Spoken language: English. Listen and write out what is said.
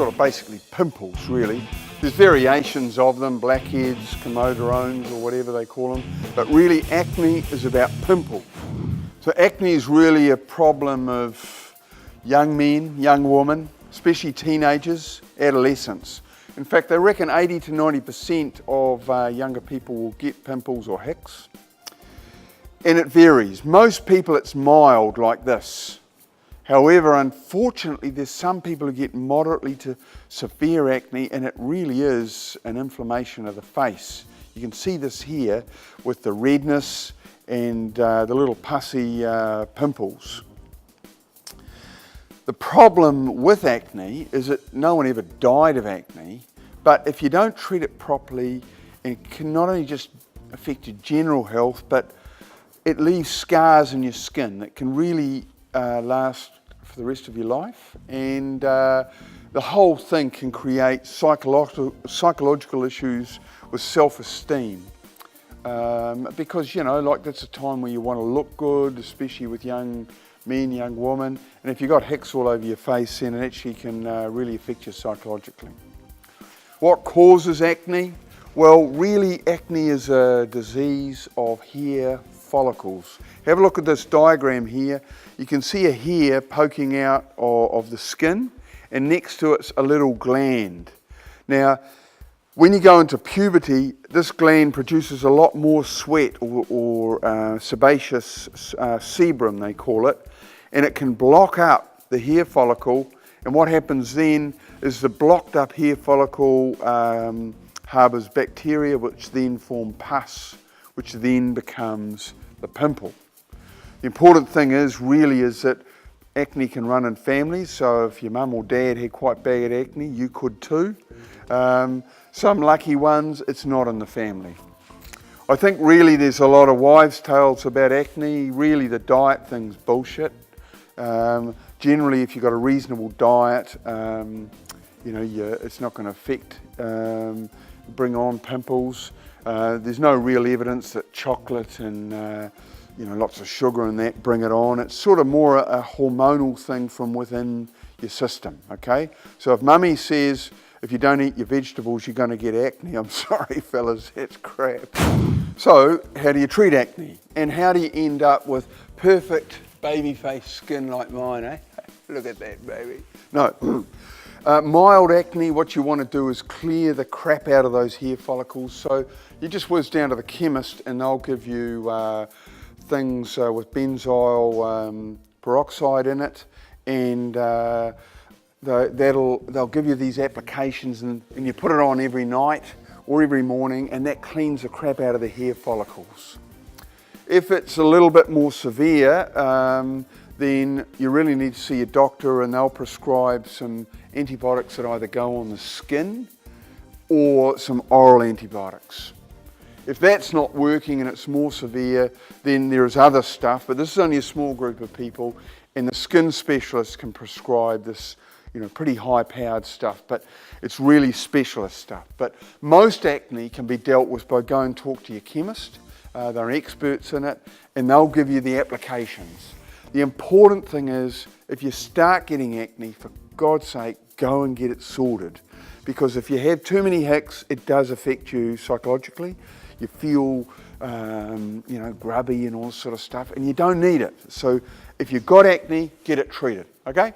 sort of basically pimples, really. There's variations of them, blackheads, comodones, or whatever they call them, but really acne is about pimple. So acne is really a problem of young men, young women, especially teenagers, adolescents. In fact, they reckon 80 to 90% of younger people will get pimples or hicks. And it varies. Most people it's mild like this. However, unfortunately, there's some people who get moderately to severe acne, and it really is an inflammation of the face. You can see this here with the redness and the little pussy pimples. The problem with acne is that no one ever died of acne, but if you don't treat it properly, it can not only just affect your general health, but it leaves scars in your skin that can really last for the rest of your life, and the whole thing can create psychological issues with self-esteem, because, you know, like that's a time where you want to look good, especially with young men, young women, and if you've got hicks all over your face, then it actually can really affect you psychologically. What causes acne? Well, really, acne is a disease of hair follicles. Have a look at this diagram here. You can see a hair poking out of the skin, and next to it's a little gland. Now, when you go into puberty, this gland produces a lot more sweat, or sebaceous sebum they call it, and it can block up the hair follicle, and what happens then is the blocked up hair follicle harbours bacteria which then form pus, which then becomes the pimple. The important thing is that acne can run in families, so if your mum or dad had quite bad acne, you could too. Some lucky ones, it's not in the family. I think really there's a lot of wives' tales about acne. Really the diet thing's bullshit. Generally, if you've got a reasonable diet, you know, it's not going to affect, bring on pimples. There's no real evidence that chocolate and you know, lots of sugar and that bring it on. It's sort of more a hormonal thing from within your system, okay? So if mummy says if you don't eat your vegetables you're going to get acne, I'm sorry fellas, that's crap. So how do you treat acne? And how do you end up with perfect baby face skin like mine, eh? Look at that, baby. No. Mild acne, what you want to do is clear the crap out of those hair follicles. So you just whiz down to the chemist and they'll give you things with benzoyl peroxide in it, and they'll give you these applications, and you put it on every night or every morning, and that cleans the crap out of the hair follicles. If it's a little bit more severe, then you really need to see a doctor, and they'll prescribe some antibiotics that either go on the skin or some oral antibiotics. If that's not working and it's more severe, then there is other stuff, but this is only a small group of people, and the skin specialist can prescribe this, you know, pretty high-powered stuff, but it's really specialist stuff. But most acne can be dealt with by going and talk to your chemist. They're experts in it, and they'll give you the applications. The important thing is, if you start getting acne, for God's sake, go and get it sorted. Because if you have too many hicks, it does affect you psychologically. You feel, you know, grubby and all sort of stuff, and you don't need it. So if you've got acne, get it treated, okay?